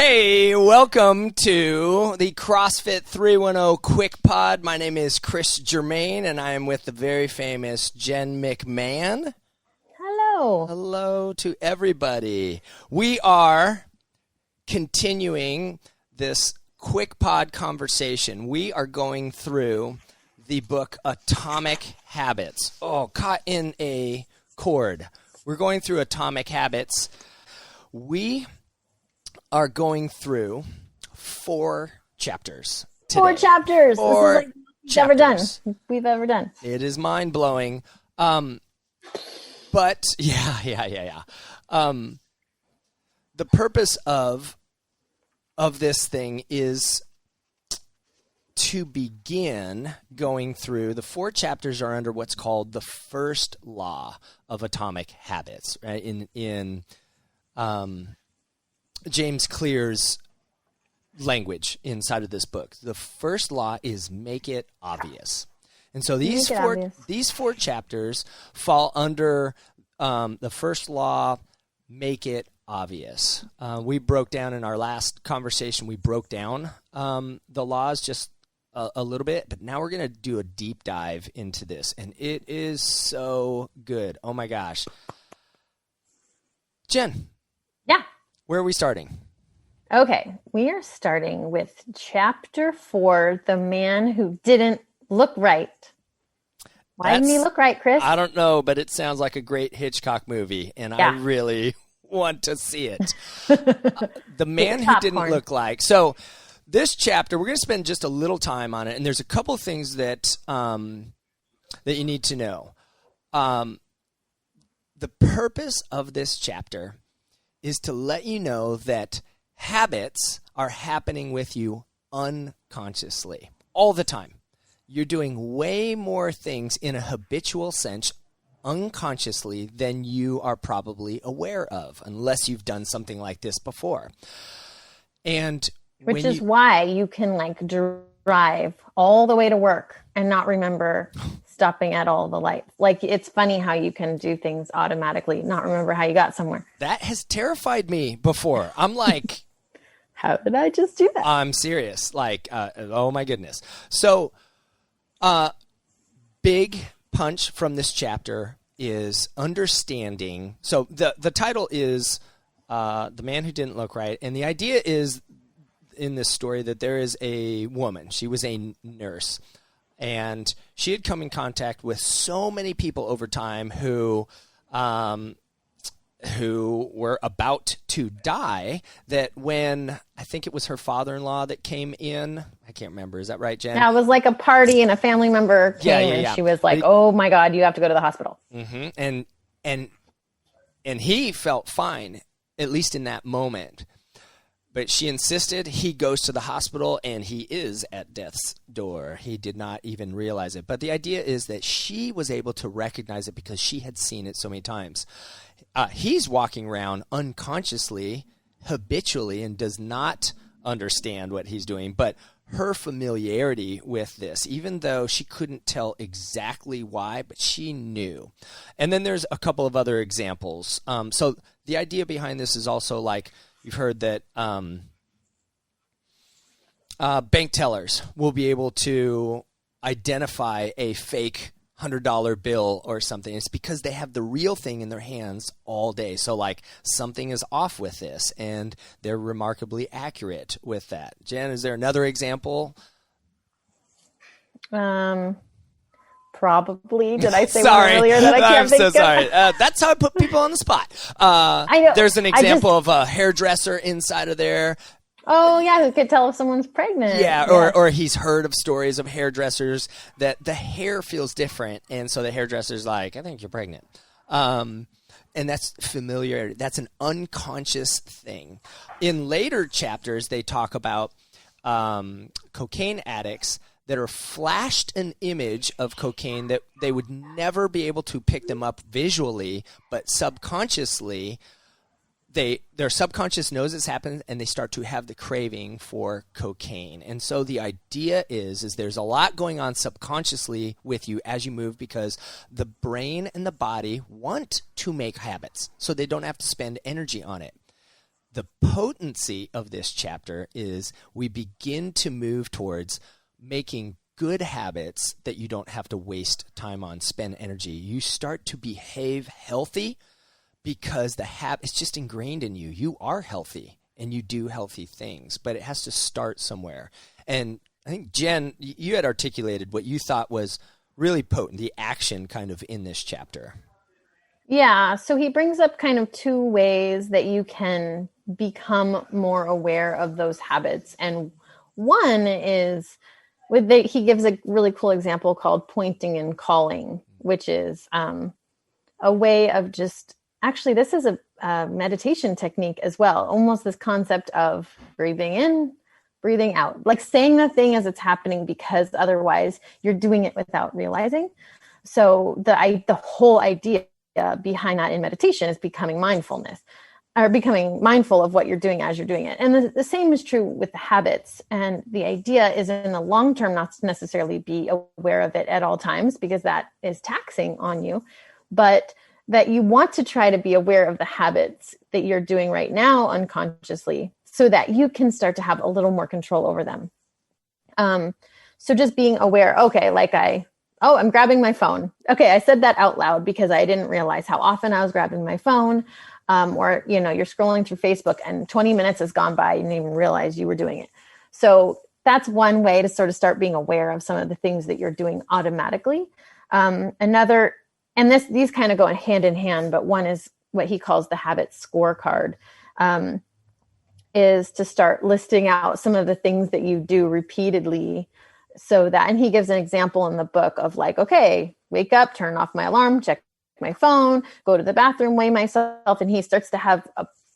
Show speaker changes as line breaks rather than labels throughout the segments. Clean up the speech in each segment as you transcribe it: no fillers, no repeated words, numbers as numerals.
Hey, welcome to the CrossFit 310 Quick Pod. My name is Chris Germain, and I am with the very famous Jen McMahon.
Hello.
Hello to everybody. We are continuing this Quick Pod conversation. We are going through the book Atomic Habits. Oh, caught in a cord. We're going through Atomic Habits. We are going through 4 chapters today.
4 chapters. This is like we've ever done.
It is mind-blowing. But, yeah. The purpose of this thing is to begin going through. The 4 chapters are under what's called the first law of atomic habits, right? In James Clear's language inside of this book. The first law is make it obvious. And so these four chapters fall under the first law, make it obvious. We broke down in our last conversation, we broke down the laws just a little bit, but now we're going to do a deep dive into this, and it is so good. Oh my gosh. Jen.
Yeah.
Where are we starting?
Okay, we are starting with chapter 4, The Man Who Didn't Look Right. Why didn't he look right, Chris?
I don't know, but it sounds like a great Hitchcock movie, and I really want to see it. The Man Who Didn't Look Like. So this chapter, we're going to spend just a little time on it, and there's a couple of things that that you need to know. The purpose of this chapter is to let you know that habits are happening with you unconsciously all the time. You're doing way more things in a habitual sense unconsciously than you are probably aware of, unless you've done something like this before. And
which is why you can drive all the way to work and not remember stopping at all the lights. It's funny how you can do things automatically, not remember how you got somewhere.
That has terrified me before. I'm like,
how did I just do that?
I'm serious. Oh my goodness. So, big punch from this chapter is understanding. So the title is The Man Who Didn't Look Right. And the idea is in this story that there is a woman. She was a nurse. And she had come in contact with so many people over time who were about to die that when, I think it was her father-in-law that came in, I can't remember, is that right, Jen?
Yeah, it was like a party and a family member came and she was like, oh my God, you have to go to the hospital.
Mm-hmm. And he felt fine, at least in that moment. But she insisted. He goes to the hospital, and he is at death's door. He did not even realize it. But the idea is that she was able to recognize it because she had seen it so many times. He's walking around unconsciously, habitually, and does not understand what he's doing. But her familiarity with this, even though she couldn't tell exactly why, but she knew. And then there's a couple of other examples. So the idea behind this is also you've heard that bank tellers will be able to identify a fake $100 bill or something. It's because they have the real thing in their hands all day. So something is off with this, and they're remarkably accurate with that. Jen, is there another example?
Probably. Did I say one earlier that I can't think of?
I'm so sorry. That's how I put people on the spot.
I know.
There's an example of a hairdresser inside of there.
Oh, yeah, who could tell if someone's pregnant.
Yeah, or he's heard of stories of hairdressers that the hair feels different, and so the hairdresser's like, I think you're pregnant. And that's familiarity. That's an unconscious thing. In later chapters, they talk about cocaine addicts that are flashed an image of cocaine that they would never be able to pick them up visually, but subconsciously, their subconscious knows it's happened, and they start to have the craving for cocaine. And so the idea is there's a lot going on subconsciously with you as you move, because the brain and the body want to make habits so they don't have to spend energy on it. the potency of this chapter is we begin to move towards making good habits that you don't have to waste time on, spend energy. You start to behave healthy because the habit is just ingrained in you. You are healthy and you do healthy things, but it has to start somewhere. And I think, Jen, you had articulated what you thought was really potent, the action kind of in this chapter.
Yeah. So he brings up kind of two ways that you can become more aware of those habits. And one is he gives a really cool example called pointing and calling, which is a way of just, actually, this is a meditation technique as well. Almost this concept of breathing in, breathing out, like saying the thing as it's happening, because otherwise you're doing it without realizing. So the whole idea behind that in meditation is becoming mindful of what you're doing as you're doing it. And the same is true with the habits. And the idea is in the long term, not to necessarily be aware of it at all times, because that is taxing on you, but that you want to try to be aware of the habits that you're doing right now unconsciously, so that you can start to have a little more control over them. So just being aware, okay, I'm grabbing my phone. Okay, I said that out loud because I didn't realize how often I was grabbing my phone. Or, you're scrolling through Facebook and 20 minutes has gone by. You didn't even realize you were doing it. So that's one way to sort of start being aware of some of the things that you're doing automatically. Another, and these kind of go hand in hand, but one is what he calls the habit scorecard, is to start listing out some of the things that you do repeatedly. So that, and he gives an example in the book of okay, wake up, turn off my alarm, check my phone, go to the bathroom, weigh myself. And he starts to have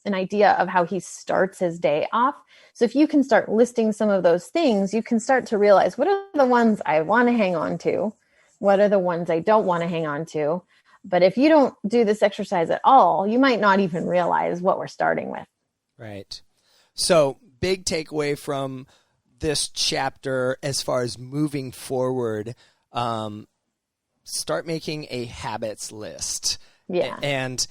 an idea of how he starts his day off. So if you can start listing some of those things, you can start to realize, what are the ones I want to hang on to? What are the ones I don't want to hang on to? But if you don't do this exercise at all, you might not even realize what we're starting with.
Right. So big takeaway from this chapter as far as moving forward, start making a habits list.
Yeah.
And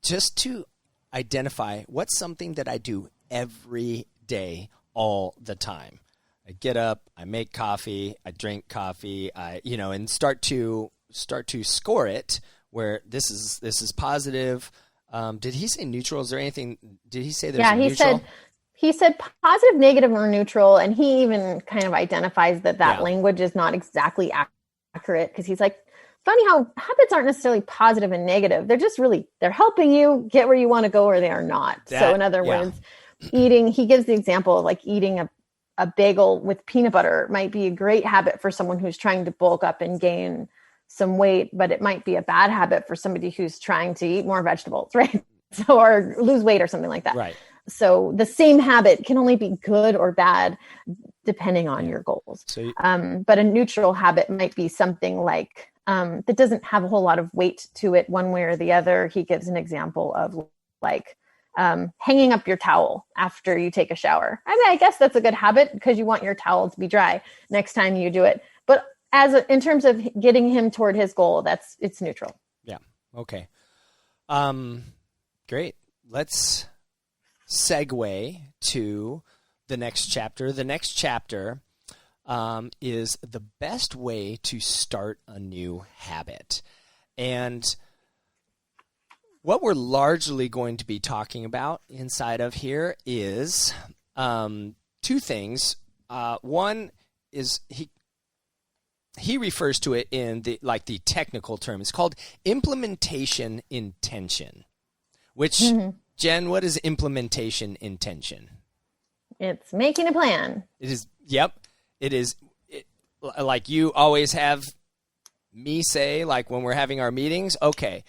just to identify what's something that I do every day, all the time. I get up, I make coffee, I drink coffee, and start to score it where this is positive. Did he say neutral? Is there anything, did he say there's a neutral?
He said positive, negative, or neutral. And he even kind of identifies that language is not exactly accurate, because he's like, funny how habits aren't necessarily positive and negative. They're just they're helping you get where you want to go, or they are not. So in other words, he gives the example of eating a bagel with peanut butter might be a great habit for someone who's trying to bulk up and gain some weight, but it might be a bad habit for somebody who's trying to eat more vegetables, right? So, or lose weight or something like that.
Right.
So the same habit can only be good or bad depending on your goals. So but a neutral habit might be something that doesn't have a whole lot of weight to it one way or the other. He gives an example of hanging up your towel after you take a shower. I mean, I guess that's a good habit because you want your towel to be dry next time you do it. But in terms of getting him toward his goal, it's neutral.
Yeah. Okay. Great. Let's segue to the next chapter. The next chapter is the best way to start a new habit. And what we're largely going to be talking about inside of here is two things. One is he refers to it in the technical term. It's called implementation intention, which Jen, what is implementation intention?
It's making a plan.
It is. Yep. It is. Like you always have me say, when we're having our meetings, okay,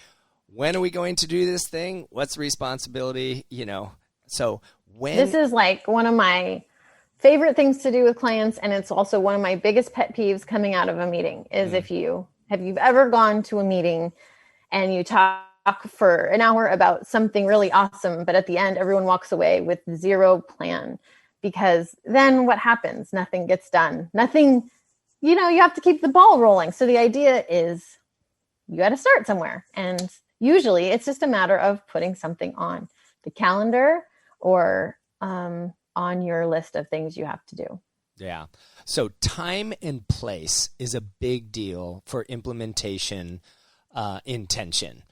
when are we going to do this thing? What's the responsibility? So when
this is one of my favorite things to do with clients. And it's also one of my biggest pet peeves coming out of a meeting is if you've ever gone to a meeting and you talk for an hour about something really awesome, but at the end, everyone walks away with zero plan, because then what happens? Nothing gets done. Nothing, you have to keep the ball rolling. So the idea is you got to start somewhere. And usually it's just a matter of putting something on. the calendar or on your list of things you have to do.
Yeah. So time and place is a big deal for implementation intention.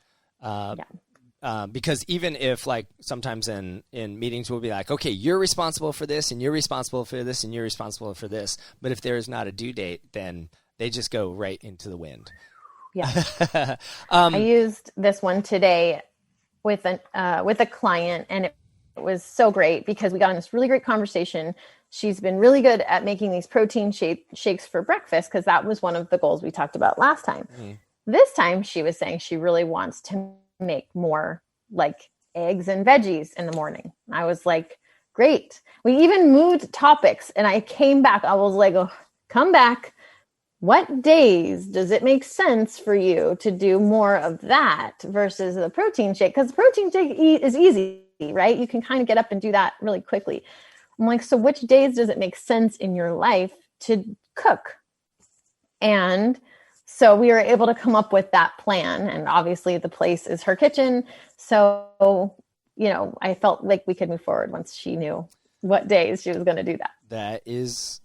Because even if like sometimes in meetings we'll be like, okay, you're responsible for this and you're responsible for this and you're responsible for this. But if there is not a due date, then they just go right into the wind.
Yeah. I used this one today with a client, and it was so great because we got in this really great conversation. She's been really good at making these protein shakes for breakfast because that was one of the goals we talked about last time. This time she was saying she really wants to make more like eggs and veggies in the morning. I was like, great. We even moved topics, and I came back. I was like, oh, come back. What days does it make sense for you to do more of that versus the protein shake? Because the protein shake is easy, right? You can kind of get up and do that really quickly. I'm like, so which days does it make sense in your life to cook? And so we were able to come up with that plan. And obviously the place is her kitchen. So, I felt like we could move forward once she knew what days she was going to do that.
That is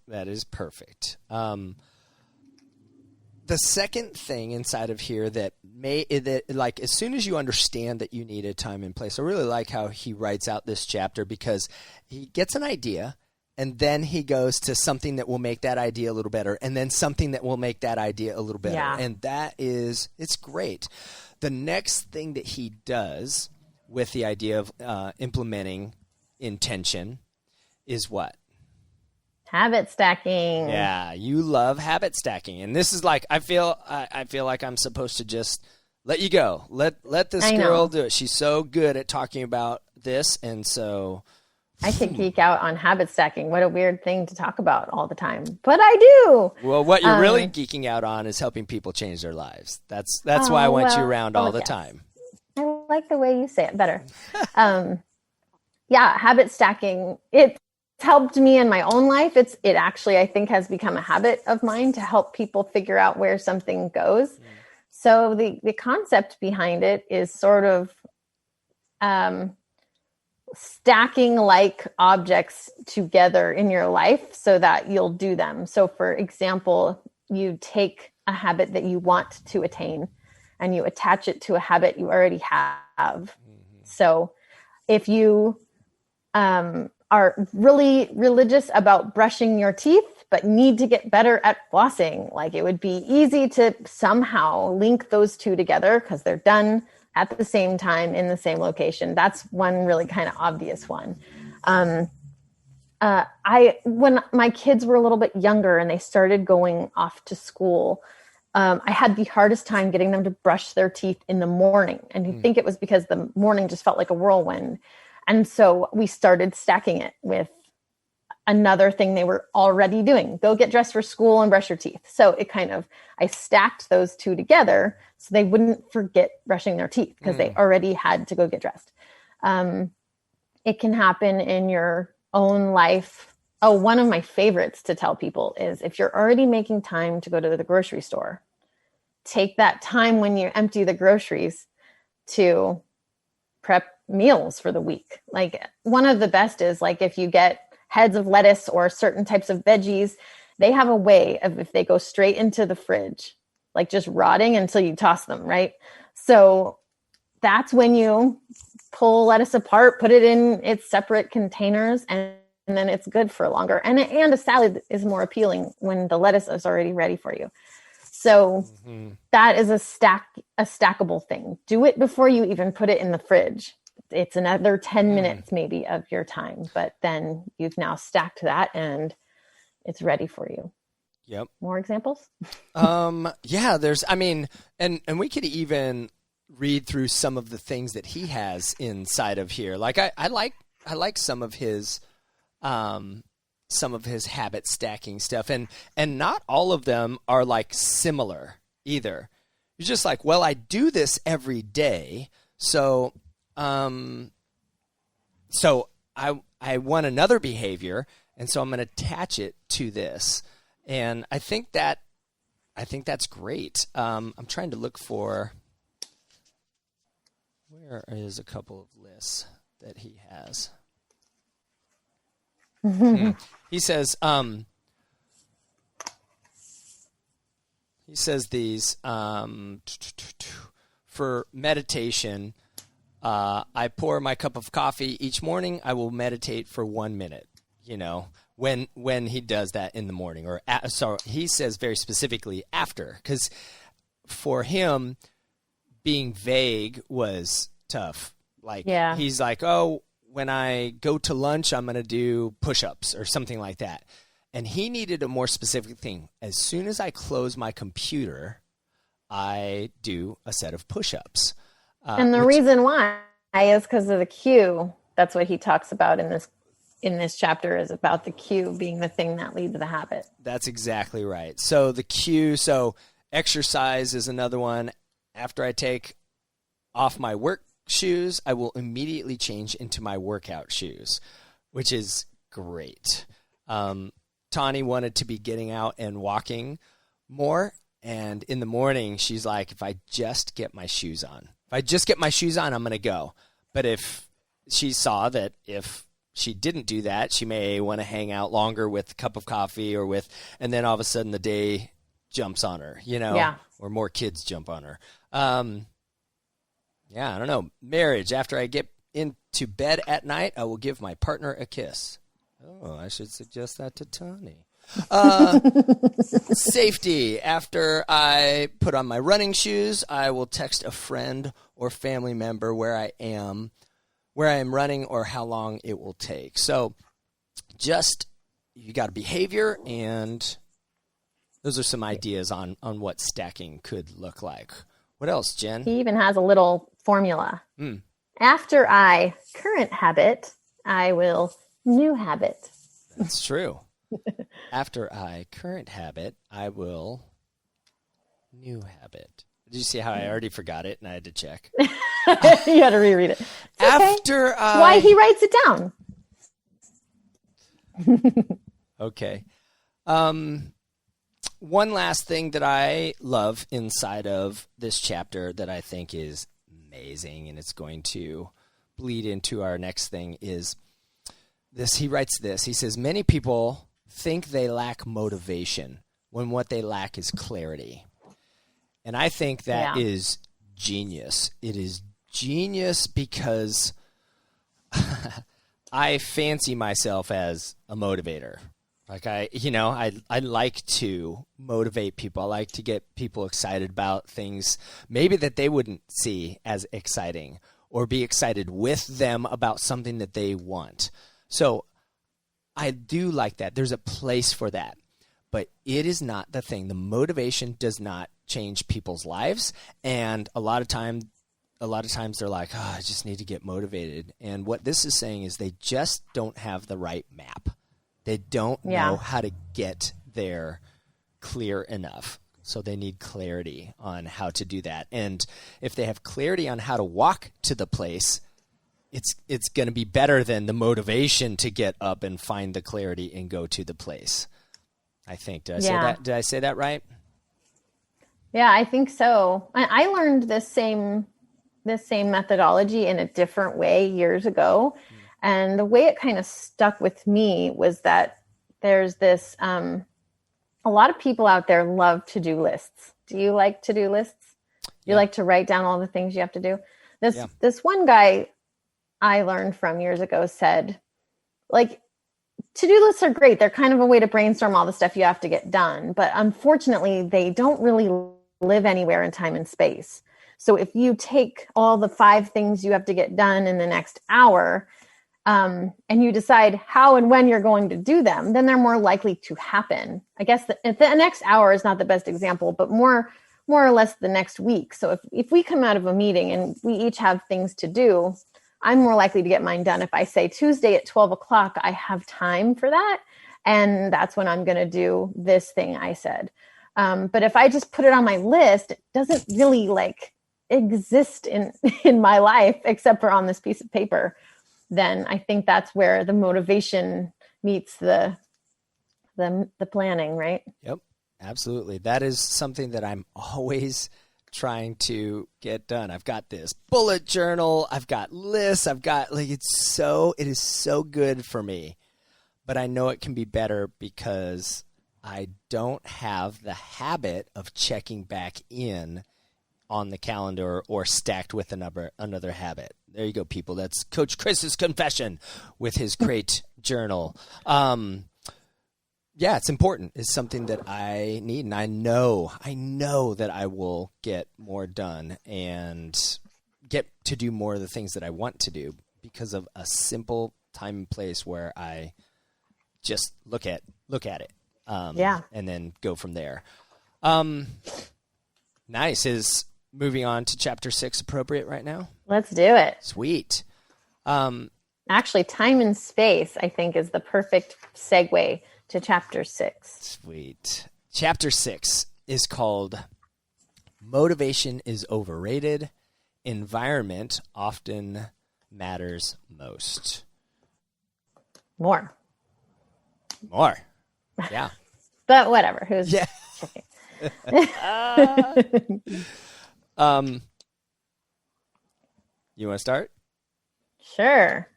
perfect. The second thing inside of here that like as soon as you understand that you need a time and place, I really like how he writes out this chapter because he gets an idea and then he goes to something that will make that idea a little better and then something that will make that idea a little better. Yeah. And it's great. The next thing that he does with the idea of implementing intention is what?
Habit stacking.
Yeah, you love habit stacking, and this is like I feel like I'm supposed to just let you go. Let this girl do it. She's so good at talking about this, and so
I could geek out on habit stacking. What a weird thing to talk about all the time, but I do.
Well, what you're really geeking out on is helping people change their lives. That's why I want you around all the time.
I like the way you say it better. Habit stacking. It's helped me in my own life. It actually, I think, has become a habit of mine to help people figure out where something goes. So the concept behind it is sort of stacking like objects together in your life so that you'll do them. So for example, you take a habit that you want to attain and you attach it to a habit you already have. So if you are really religious about brushing your teeth, but need to get better at flossing, like it would be easy to somehow link those two together because they're done at the same time in the same location. That's one really kind of obvious one. When my kids were a little bit younger and they started going off to school, I had the hardest time getting them to brush their teeth in the morning. And you think it was because the morning just felt like a whirlwind. And so we started stacking it with another thing they were already doing. Go get dressed for school and brush your teeth. So I stacked those two together so they wouldn't forget brushing their teeth because they already had to go get dressed. It can happen in your own life. Oh, one of my favorites to tell people is if you're already making time to go to the grocery store, take that time when you empty the groceries to prep meals for the week. Like one of the best is like if you get heads of lettuce or certain types of veggies, they have a way of if they go straight into the fridge, like just rotting until you toss them, right? So that's when you pull lettuce apart, put it in its separate containers, and then it's good for longer. And a salad is more appealing when the lettuce is already ready for you. So that is a stackable thing. Do it before you even put it in the fridge. It's another 10 minutes maybe of your time, but then you've now stacked that and it's ready for you.
Yep.
More examples?
There's, and we could even read through some of the things that he has inside of here. Like I like some of his habit stacking stuff, and not all of them are like similar either. You're just like, well, I do this every day, so I want another behavior, and so I'm going to attach it to this. And I think that's great. I'm trying to look for where is a couple of lists that he has.
Mm-hmm.
He says, these, for meditation, I pour my cup of coffee each morning. I will meditate for 1 minute, when he does that in the morning, so he says very specifically after, because for him being vague was tough. Like, he's like, oh, when I go to lunch, I'm going to do push-ups or something like that. And he needed a more specific thing. As soon as I close my computer, I do a set of push-ups.
And the reason why is because of the cue. That's what he talks about in this chapter, is about the cue being the thing that leads the habit.
That's exactly right. So the cue, exercise is another one. After I take off my work shoes, I will immediately change into my workout shoes, which is great. Tawny wanted to be getting out and walking more. And in the morning, she's like, if I just get my shoes on, I'm going to go. But if she saw that if she didn't do that, she may want to hang out longer with a cup of coffee and then all of a sudden the day jumps on her, or more kids jump on her. I don't know. Marriage. After I get into bed at night, I will give my partner a kiss. Oh, I should suggest that to Tony. Safety. After I put on my running shoes, I will text a friend or family member where I am running or how long it will take. So just, you got a behavior, and those are some ideas on what stacking could look like. What else, Jen?
He even has a little formula. After I current habit, I will new habit.
That's true. After I current habit, I will new habit. Did you see how I already forgot it and I had to check?
You had to reread it.
After
Why he writes it down.
Okay. One last thing that I love inside of this chapter that I think is amazing, and it's going to bleed into our next thing, is this. He writes this. He says, many people think they lack motivation when what they lack is clarity. And I think that is genius. It is genius because I fancy myself as a motivator. Like I like to motivate people. I like to get people excited about things maybe that they wouldn't see as exciting, or be excited with them about something that they want. So I do like that. There's a place for that, but it is not the thing. The motivation does not change people's lives. And a lot of times they're like, oh, I just need to get motivated. And what this is saying is they just don't have the right map. They don't know how to get there clear enough. So they need clarity on how to do that. And if they have clarity on how to walk to the place, it's going to be better than the motivation to get up and find the clarity and go to the place. I think. Did I say that? Did I say that right?
Yeah, I think so. I learned this same methodology in a different way years ago. And the way it kind of stuck with me was that there's this, a lot of people out there love to-do lists. Do you like to-do lists? Do you like to write down all the things you have to do? This one guy I learned from years ago said, like, to-do lists are great. They're kind of a way to brainstorm all the stuff you have to get done. But unfortunately, they don't really live anywhere in time and space. So if you take all the 5 things you have to get done in the next hour, and you decide how and when you're going to do them, then they're more likely to happen. I guess the next hour is not the best example, but more or less the next week. So if we come out of a meeting and we each have things to do, I'm more likely to get mine done if I say Tuesday at 12 o'clock, I have time for that. And that's when I'm going to do this thing I said. But if I just put it on my list, it doesn't really exist in my life except for on this piece of paper. Then I think that's where the motivation meets the planning, right?
Yep, absolutely. That is something that I'm always trying to get done. I've got this bullet journal. I've got lists. I've got it is so good for me, but I know it can be better because I don't have the habit of checking back in on the calendar or stacked with another habit. There you go, people. That's Coach Chris's confession with his great journal. Yeah, it's important. It's something that I need, and I know that I will get more done and get to do more of the things that I want to do because of a simple time and place where I just look at it, and then go from there. Nice. Is moving on to chapter 6 appropriate right now?
Let's do it.
Sweet.
Actually, time and space, I think, is the perfect segue to chapter 6.
Sweet. Chapter 6 is called Motivation is Overrated. Environment often matters most.
More.
Yeah.
But whatever. Who's
checking? You want to start?
Sure.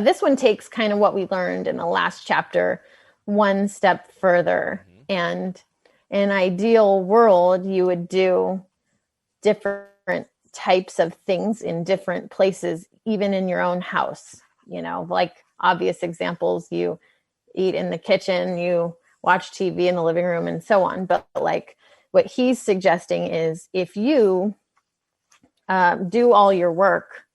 This one takes kind of what we learned in the last chapter one step further. Mm-hmm. And in an ideal world, you would do different types of things in different places, even in your own house. Like obvious examples, you eat in the kitchen, you watch TV in the living room, and so on. But like what he's suggesting is if you do all your work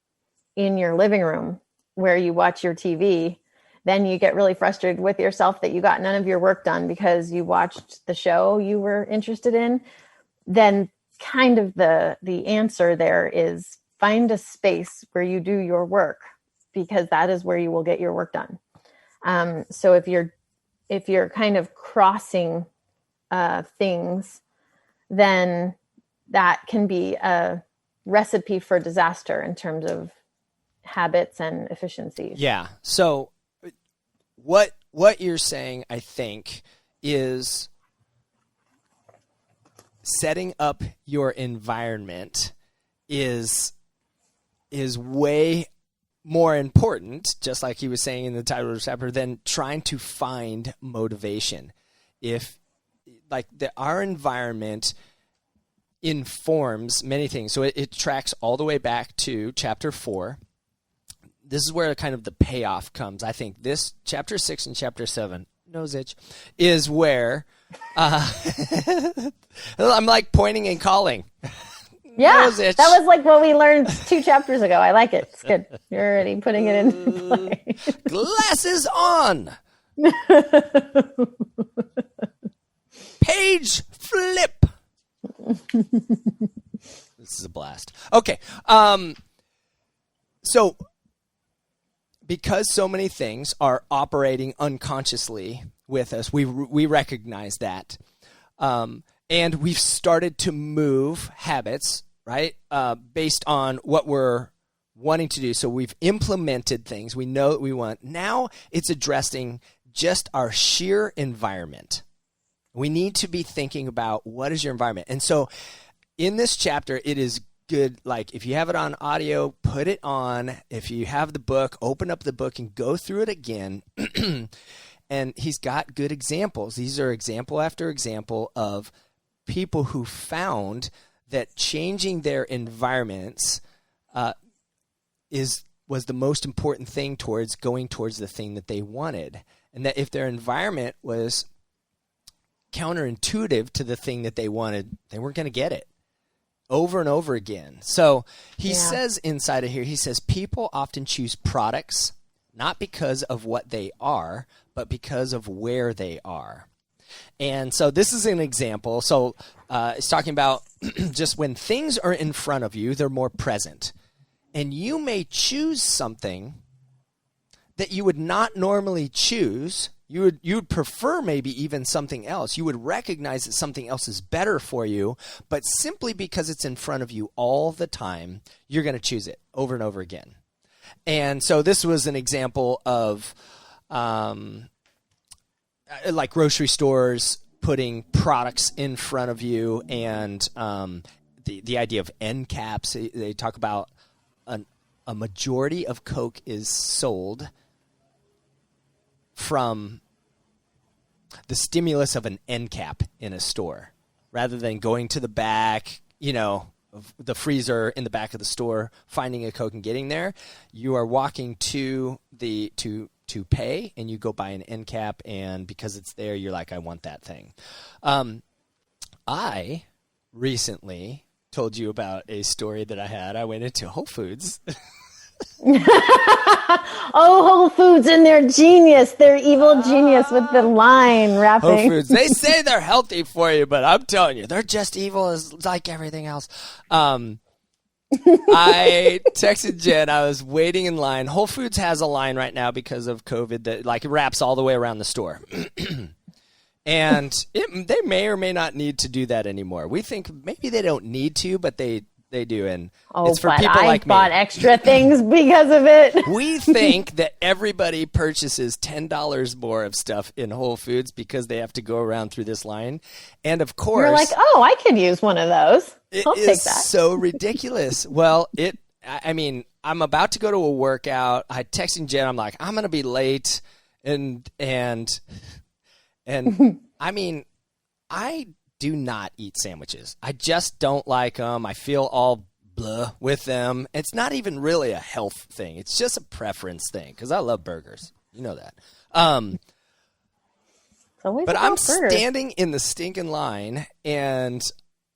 in your living room where you watch your TV, then you get really frustrated with yourself that you got none of your work done because you watched the show you were interested in. Then kind of the answer there is find a space where you do your work, because that is where you will get your work done. So if you're kind of crossing things, then that can be a recipe for disaster in terms of habits and efficiencies.
Yeah. So what you're saying, I think, is setting up your environment is way more important, just like he was saying in the title of the chapter, than trying to find motivation. If our environment informs many things. So it tracks all the way back to chapter 4. This is where kind of the payoff comes. I think this chapter 6 and chapter 7, nose itch, is where I'm like pointing and calling.
Yeah, that was like what we learned 2 chapters ago. I like it. It's good. You're already putting it in play.
Glasses on. Page flip. This is a blast. Okay. So because so many things are operating unconsciously with us, we recognize that. And we've started to move habits, right, based on what we're wanting to do. So we've implemented things. We know what we want. Now it's addressing just our sheer environment. We need to be thinking about what is your environment. And so in this chapter, it is good. Like if you have it on audio, put it on. If you have the book, open up the book and go through it again. And he's got good examples. These are example after example of people who found that changing their environments was the most important thing towards going towards the thing that they wanted. And that if their environment was counterintuitive to the thing that they wanted, they weren't going to get it over and over again. So he says inside of here, he says, people often choose products not because of what they are, but because of where they are. And so this is an example. So it's talking about just when things are in front of you, they're more present. And you may choose something that you would not normally choose. You would prefer maybe even something else. You would recognize that something else is better for you, but simply because it's in front of you all the time, you're going to choose it over and over again. And so this was an example of like grocery stores putting products in front of you, and the idea of end caps. They talk about a majority of Coke is sold from the stimulus of an end cap in a store, rather than going to the back, of the freezer in the back of the store, finding a Coke and getting there. You are walking to to pay, and you go buy an end cap, and because it's there, you're like, I want that thing. I recently told you about a story that I had. I went into Whole Foods.
Oh, Whole Foods and their genius, their evil genius with the line wrapping.
Whole Foods, they say they're healthy for you, but I'm telling you, they're just evil as like everything else. I texted Jen. I was waiting in line. Whole Foods has a line right now because of COVID that it wraps all the way around the store. And they may or may not need to do that anymore. We think maybe they don't need to, but they do. And it's for people like me.
I bought extra things because of it.
We think that everybody purchases $10 more of stuff in Whole Foods because they have to go around through this line. And of course,
you're like, oh, I could use one of those. I'll take that.
So ridiculous. Well, I'm about to go to a workout. I texted Jen. I'm like, I'm going to be late. And I mean, I do not eat sandwiches. I just don't like them. I feel all blah with them. It's not even really a health thing. It's just a preference thing because I love burgers. You know that. But I'm standing in the stinking line, and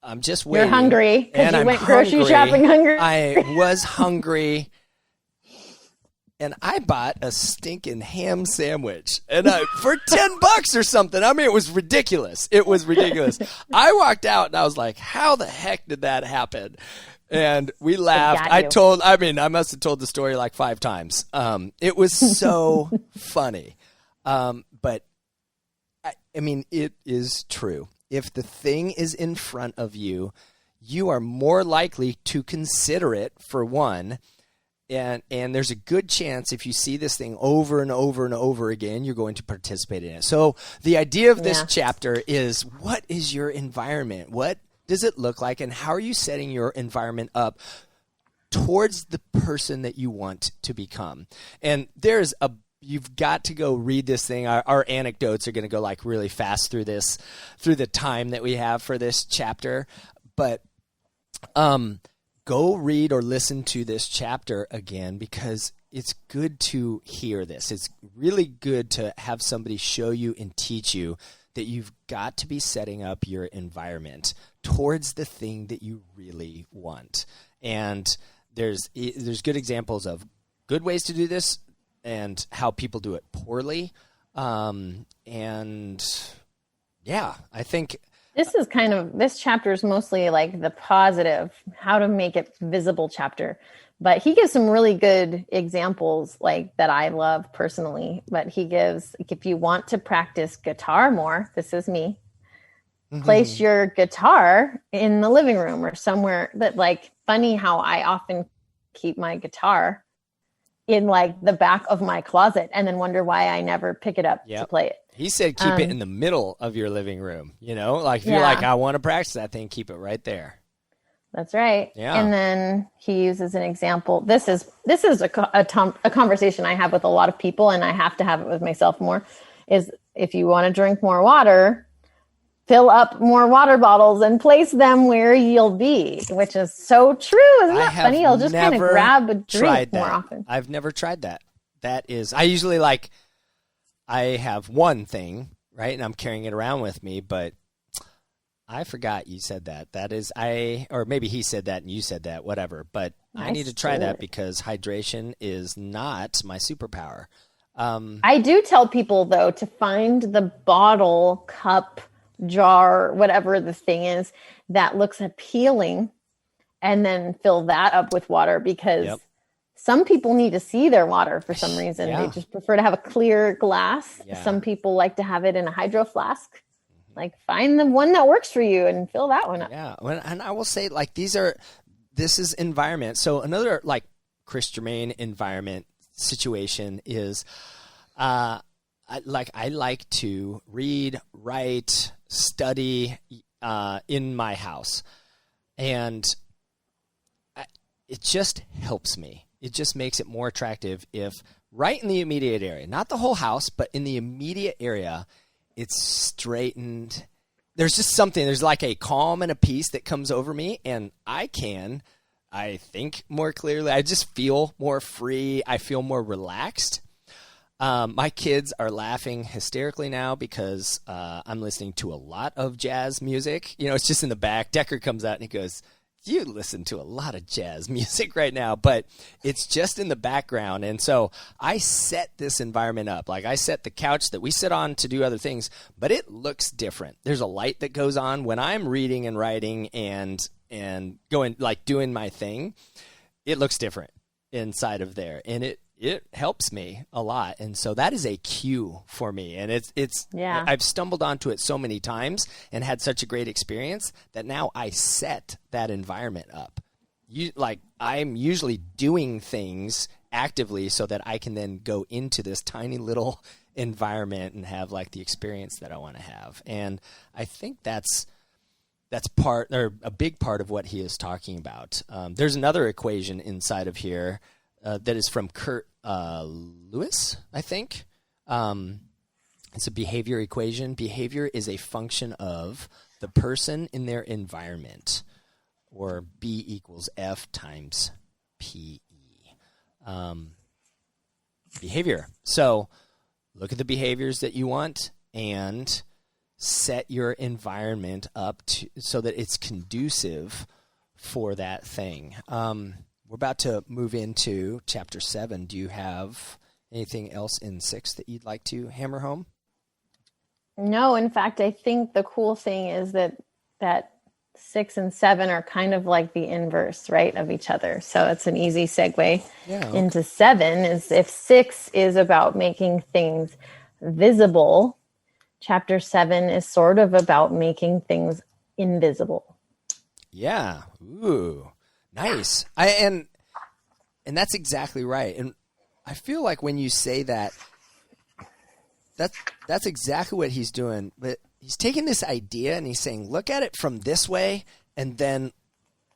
I'm just waiting.
You're hungry because you went grocery shopping hungry.
I was hungry. And I bought a stinking ham sandwich, and for $10 or something. I mean, it was ridiculous. It was ridiculous. I walked out, and I was like, "How the heck did that happen?" And we laughed. I must have told the story like 5 times. It was so funny. But I mean, it is true. If the thing is in front of you, you are more likely to consider it, for one. And there's a good chance if you see this thing over and over and over again, you're going to participate in it. So the idea of this chapter is, what is your environment? What does it look like? And how are you setting your environment up towards the person that you want to become? And you've got to go read this thing. Our anecdotes are going to go like really fast through the time that we have for this chapter. But, go read or listen to this chapter again, because it's good to hear this. It's really good to have somebody show you and teach you that you've got to be setting up your environment towards the thing that you really want. And there's good examples of good ways to do this and how people do it poorly. I think this chapter is mostly like the positive, how to make it visible chapter. But he gives some really good examples like that I love personally. But he gives, if you want to practice guitar more, this is me, place your guitar in the living room or somewhere that, like, funny how I often keep my guitar in like the back of my closet and then wonder why I never pick it up to play it. He said keep it in the middle of your living room, like if you're like, I want to practice that thing, keep it right there.
That's right.
Yeah.
And then he uses an example. This is a conversation I have with a lot of people, and I have to have it with myself more, is if you want to drink more water, fill up more water bottles and place them where you'll be, which is so true. Isn't that funny? I'll just kind of grab a drink more often.
I've never tried that. I usually I have one thing, right? And I'm carrying it around with me, but I forgot you said that. That is, or maybe he said that and you said that, whatever. But I need to try that because hydration is not my superpower.
I do tell people, though, to find the bottle, cup, jar, whatever the thing is that looks appealing, and then fill that up with water, because some people need to see their water for some reason. They just prefer to have a clear glass. Some people like to have it in a hydro flask. Like, find the one that works for you and fill that one up.
Yeah. And I will say, like, this is environment. So another like Chris Germain environment situation is, I like to read, write, study, in my house. And it just helps me. It just makes it more attractive if right in the immediate area, not the whole house, but in the immediate area, it's straightened. There's just something, there's like a calm and a peace that comes over me, and I think more clearly. I just feel more free. I feel more relaxed. My kids are laughing hysterically now because I'm listening to a lot of jazz music. It's just in the back. Decker comes out and he goes, "You listen to a lot of jazz music right now," but it's just in the background. And so I set this environment up. Like I set the couch that we sit on to do other things, but it looks different. There's a light that goes on when I'm reading and writing and going, like doing my thing. It looks different inside of there. And it helps me a lot. And so that is a cue for me. And I've stumbled onto it so many times and had such a great experience that now I set that environment up. I'm usually doing things actively so that I can then go into this tiny little environment and have like the experience that I want to have. And I think that's part, or a big part of what he is talking about. There's another equation inside of here that is from Kurt Lewis, I think. It's a behavior equation. Behavior is a function of the person in their environment, or B equals F times PE. Behavior. So look at the behaviors that you want and set your environment up so that it's conducive for that thing. We're about to move into chapter 7. Do you have anything else in 6 that you'd like to hammer home?
No, in fact, I think the cool thing is that 6 and 7 are kind of like the inverse, right, of each other. So it's an easy segue into 7. Is if 6 is about making things visible, chapter 7 is sort of about making things invisible.
Yeah. Ooh. Nice. And that's exactly right. And I feel like when you say that, that's exactly what he's doing. But he's taking this idea and he's saying, look at it from this way, and then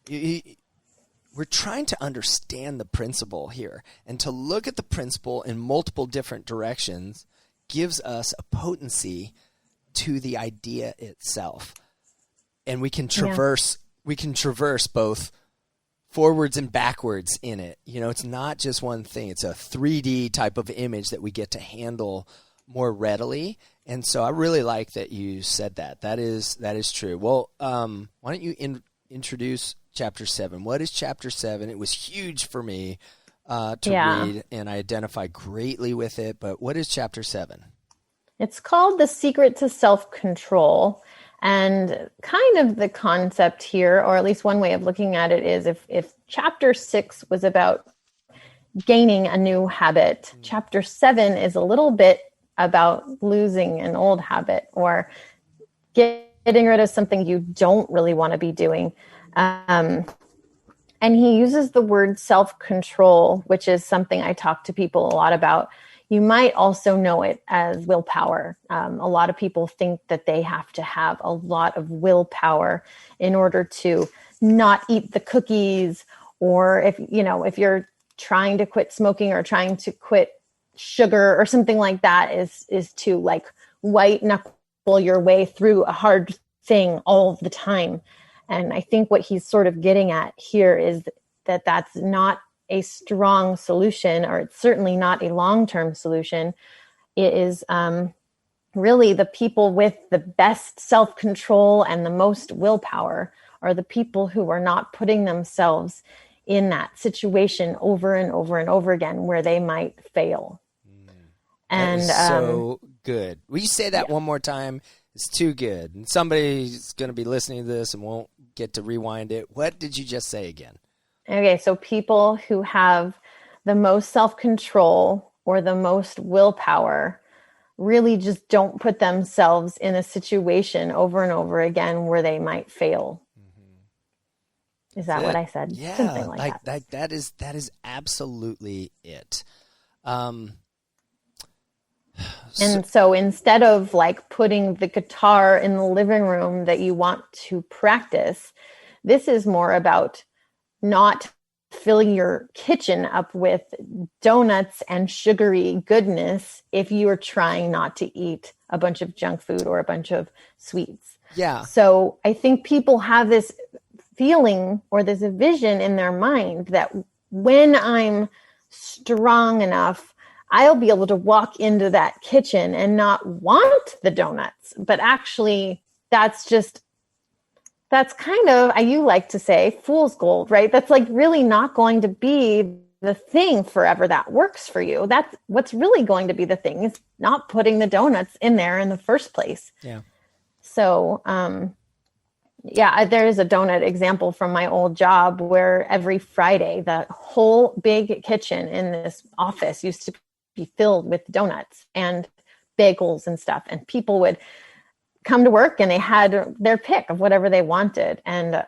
we're trying to understand the principle here. And to look at the principle in multiple different directions gives us a potency to the idea itself. And we can traverse both forwards and backwards in it. It's not just one thing. It's a 3D type of image that we get to handle more readily. And so I really like that you said that. That is true. Well, why don't you introduce chapter 7? What is chapter 7? It was huge for me to read, and I identify greatly with it. But what is chapter 7?
It's called The Secret to Self-Control. And kind of the concept here, or at least one way of looking at it, is if chapter 6 was about gaining a new habit, chapter 7 is a little bit about losing an old habit or getting rid of something you don't really want to be doing. And he uses the word self-control, which is something I talk to people a lot about. You might also know it as willpower. A lot of people think that they have to have a lot of willpower in order to not eat the cookies, or if you're trying to quit smoking or trying to quit sugar or something like that, is to like white knuckle your way through a hard thing all the time. And I think what he's sort of getting at here is that that's not a strong solution, or it's certainly not a long-term solution. It is really the people with the best self-control and the most willpower are the people who are not putting themselves in that situation over and over and over again where they might fail.
And so good. Will you say that one more time? It's too good. And somebody's going to be listening to this and won't get to rewind it. What did you just say again?
Okay, so people who have the most self-control or the most willpower really just don't put themselves in a situation over and over again where they might fail. Mm-hmm. Is that what I said?
Yeah,
something like that.
That is absolutely it.
And so instead of like putting the guitar in the living room that you want to practice, This is more about not filling your kitchen up with donuts and sugary goodness if you are trying not to eat a bunch of junk food or a bunch of sweets.
Yeah.
So I think people have this feeling or this vision in their mind that when I'm strong enough, I'll be able to walk into that kitchen and not want the donuts. But actually, that's kind of, you like to say, fool's gold, right? That's like really not going to be the thing forever that works for you. That's what's really going to be the thing is not putting the donuts in there in the first place.
Yeah.
So, there is a donut example from my old job where every Friday, the whole big kitchen in this office used to be filled with donuts and bagels and stuff. And people would come to work and they had their pick of whatever they wanted. And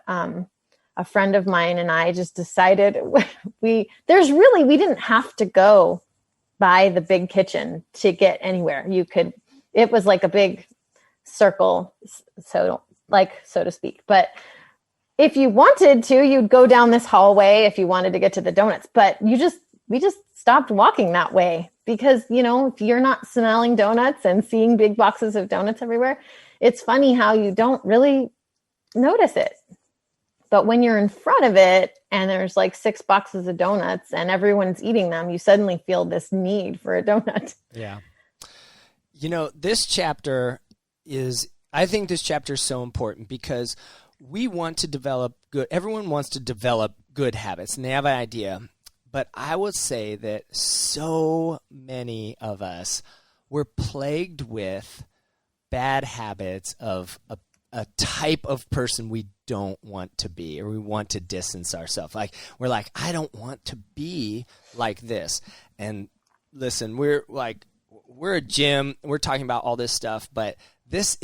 a friend of mine and I just decided we didn't have to go by the big kitchen to get anywhere. It was like a big circle, so to speak. But if you wanted to, you'd go down this hallway if you wanted to get to the donuts. But we just stopped walking that way because, if you're not smelling donuts and seeing big boxes of donuts everywhere, it's funny how you don't really notice it. But when you're in front of it and there's like 6 boxes of donuts and everyone's eating them, you suddenly feel this need for a donut.
Yeah. This chapter I think this chapter is so important because everyone wants to develop good habits and they have an idea. But I would say that so many of us were plagued with bad habits of a type of person we don't want to be, or we want to distance ourselves. Like we're like, I don't want to be like this. And listen, we're a gym. We're talking about all this stuff, but this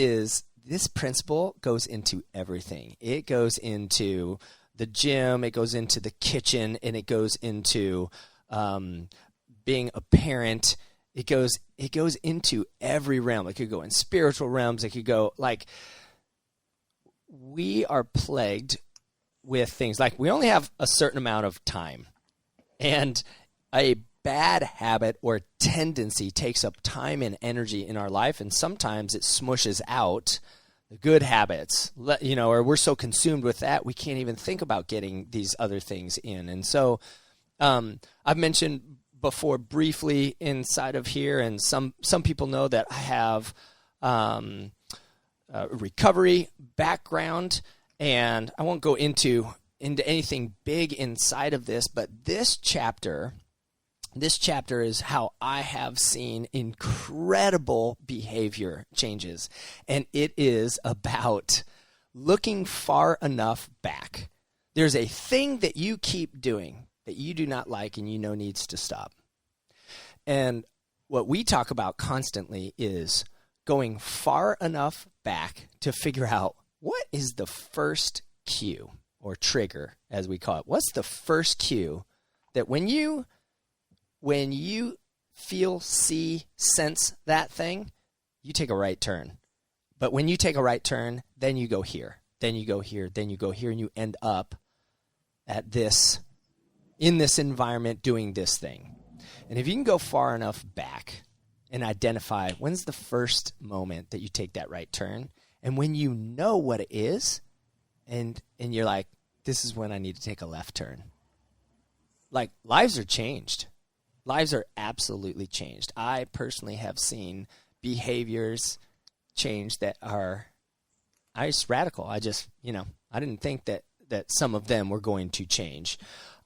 principle goes into everything. It goes into the gym, it goes into the kitchen, and it goes into being a parent. It goes into every realm. It could go in spiritual realms. It could go we are plagued with things like we only have a certain amount of time, and a bad habit or tendency takes up time and energy in our life, and sometimes it smushes out the good habits, or we're so consumed with that we can't even think about getting these other things in. And so I've mentioned before briefly inside of here, and some people know that I have a recovery background, and I won't go into anything big inside of this, but this chapter is how I have seen incredible behavior changes. And it is about looking far enough back. There's a thing that you keep doing that you do not like and needs to stop. And what we talk about constantly is going far enough back to figure out what is the first cue or trigger, as we call it. What's the first cue that when you feel, see, sense that thing, you take a right turn. But when you take a right turn, then you go here, then you go here, then you go here, and you end up in this environment doing this thing. And if you can go far enough back and identify when's the first moment that you take that right turn, and when you know what it is, and you're like, this is when I need to take a left turn. Like, lives are changed. Lives are absolutely changed. I personally have seen behaviors change that are just radical. I didn't think that some of them were going to change.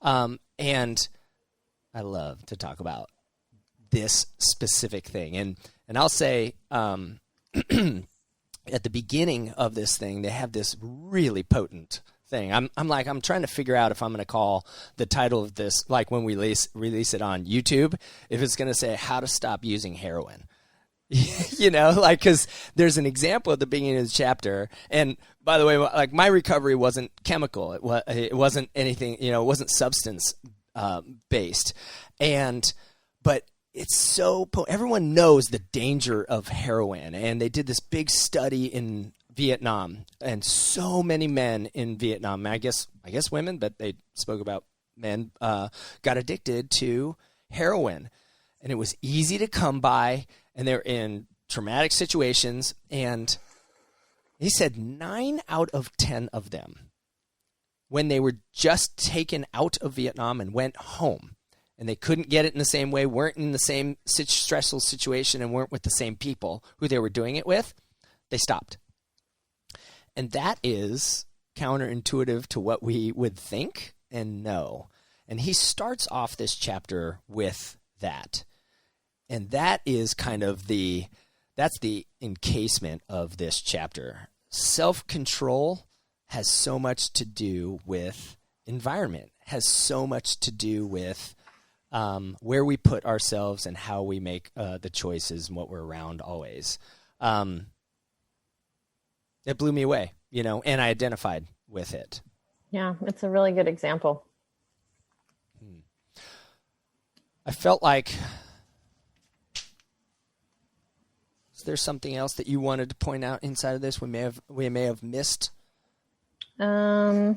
And I love to talk about this specific thing. And I'll say at the beginning of this thing, they have this really potent thing. I'm trying to figure out if I'm going to call the title of this, like when we release it on YouTube, if it's going to say how to stop using heroin. Because there's an example at the beginning of the chapter. And by the way, like, my recovery wasn't chemical. It wasn't anything, it wasn't substance based. But it's so everyone knows the danger of heroin, and they did this big study in Vietnam, and so many men in Vietnam, I guess women, but they spoke about men, got addicted to heroin, and it was easy to come by, and they're in traumatic situations. And he said 9 out of 10 of them, when they were just taken out of Vietnam and went home, and they couldn't get it in the same way, weren't in the same stressful situation, and weren't with the same people who they were doing it with, they stopped. And that is counterintuitive to what we would think and know. And he starts off this chapter with that. And that is kind of that's the encasement of this chapter. Self-control has so much to do with environment, has so much to do with where we put ourselves and how we make the choices and what we're around always. It blew me away, and I identified with it.
Yeah, it's a really good example.
I felt like, is there something else that you wanted to point out inside of this we may have missed?
I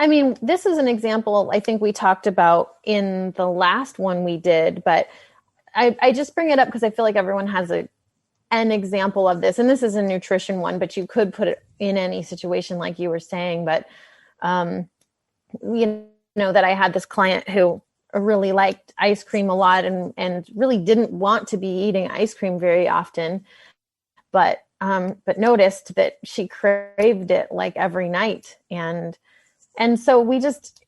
mean, this is an example I think we talked about in the last one we did, but I just bring it up because I feel like everyone has an example of this. And this is a nutrition one, but you could put it in any situation like you were saying. But, that I had this client who really liked ice cream a lot and really didn't want to be eating ice cream very often, but noticed that she craved it like every night. And so we just,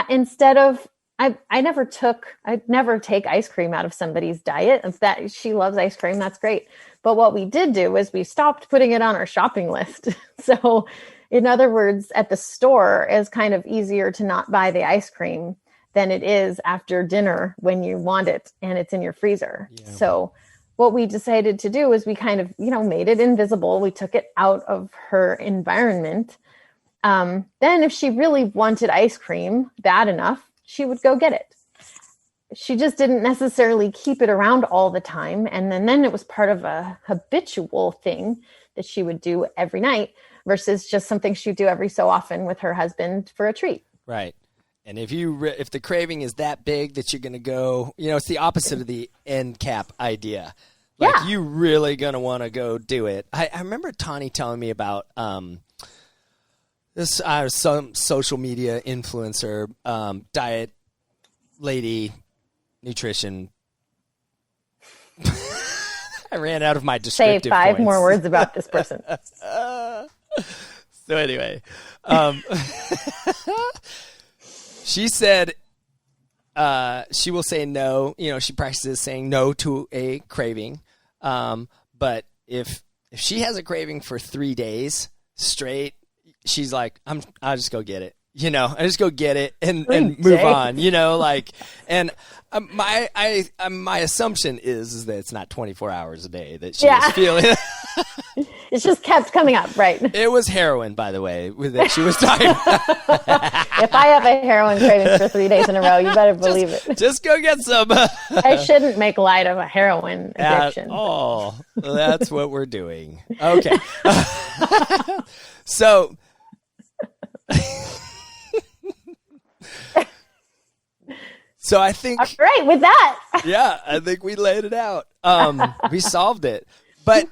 instead of, I never take ice cream out of somebody's diet. If that she loves ice cream, that's great. But what we did do is we stopped putting it on our shopping list. So in other words, at the store, it's kind of easier to not buy the ice cream than it is after dinner when you want it and it's in your freezer. Yeah. So what we decided to do is we kind of, made it invisible. We took it out of her environment. Then if she really wanted ice cream bad enough, she would go get it. She just didn't necessarily keep it around all the time. And then it was part of a habitual thing that she would do every night versus just something she'd do every so often with her husband for a treat.
Right. And if the craving is that big that you're going to go, it's the opposite of the end cap idea. Like you really going to want to go do it. I remember Tawny telling me about this some social media influencer, diet lady, nutrition. I ran out of my descriptive
Say 5
points.
more words about this person.
So anyway, she said she will say no. She practices saying no to a craving. But if she has a craving for 3 days straight, she's like, I'll just go get it. I just go get it and move on. And my assumption is that it's not 24 hours a day that she was feeling.
It's just kept coming up, right?
It was heroin, by the way, that she was talking about.
If I have a heroin craving for 3 days in a row, you better believe it.
Just go get some.
I shouldn't make light of a heroin addiction.
Oh, that's what we're doing. Okay. So. So I think.
All right, with that.
Yeah, I think we laid it out. We solved it. But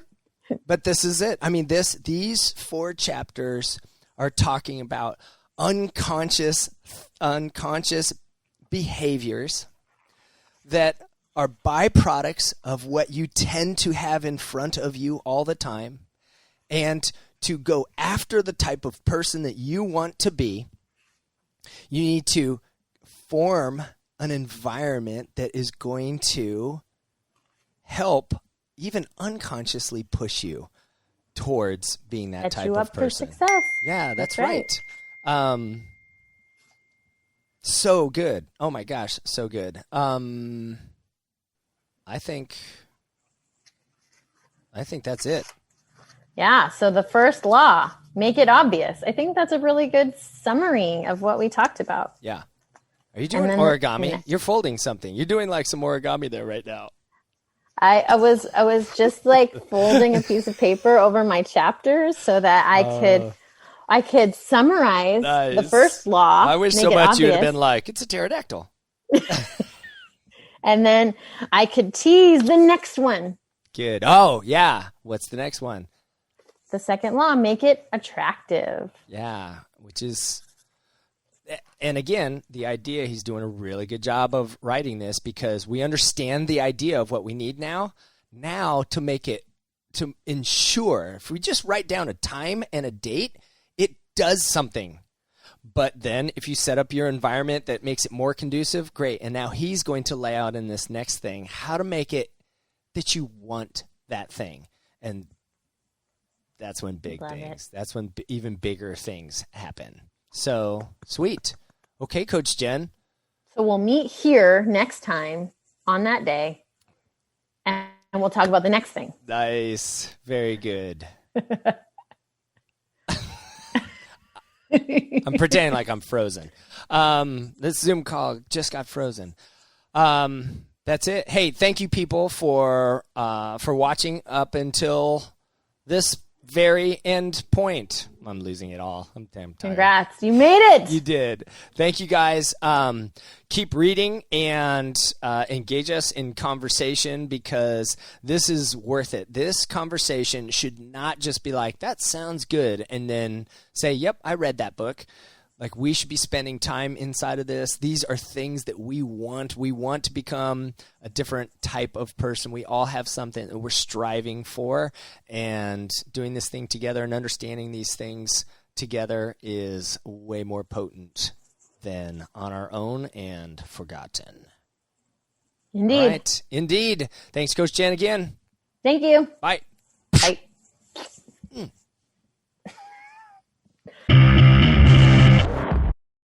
this is it. I mean, these 4 chapters are talking about unconscious behaviors that are byproducts of what you tend to have in front of you all the time, and to go after the type of person that you want to be, you need to form an environment that is going to help even unconsciously push you towards being that type of person.
For success.
Yeah, that's right. So good. Oh my gosh, so good. I think that's it.
Yeah, so the first law, make it obvious. I think that's a really good summary of what we talked about.
Yeah. Are you doing origami? You're folding something. You're doing like some origami there right now.
I was just like folding a piece of paper over my chapters so that I could summarize
Nice.
the first law.
I wish
make
so
it
much you would have
obvious,
been like, it's a pterodactyl.
and then I could tease the next one.
Good. Oh, yeah. What's the next one?
The second law, make it attractive.
Yeah, which is, and again, the idea, he's doing a really good job of writing this because we understand the idea of what we need now to make it, to ensure, if we just write down a time and a date, it does something. But then if you set up your environment that makes it more conducive, great. And now he's going to lay out in this next thing how to make it that you want that thing. And that's when that's when even bigger things happen. So sweet. Okay, Coach Jen.
So we'll meet here next time on that day, and we'll talk about the next thing.
Nice. Very good. I'm pretending like I'm frozen. This Zoom call just got frozen. That's it. Hey, thank you people for watching up until this very end point. I'm losing it all. I'm damn tired.
Congrats. You made it.
You did. Thank you guys. Keep reading and engage us in conversation because this is worth it. This conversation should not just be like, that sounds good, and then say, yep, I read that book. Like, we should be spending time inside of this. These are things that we want. We want to become a different type of person. We all have something that we're striving for, and doing this thing together and understanding these things together is way more potent than on our own and forgotten.
Indeed.
All right. Indeed. Thanks, Coach Jen, again.
Thank you.
Bye.
Bye.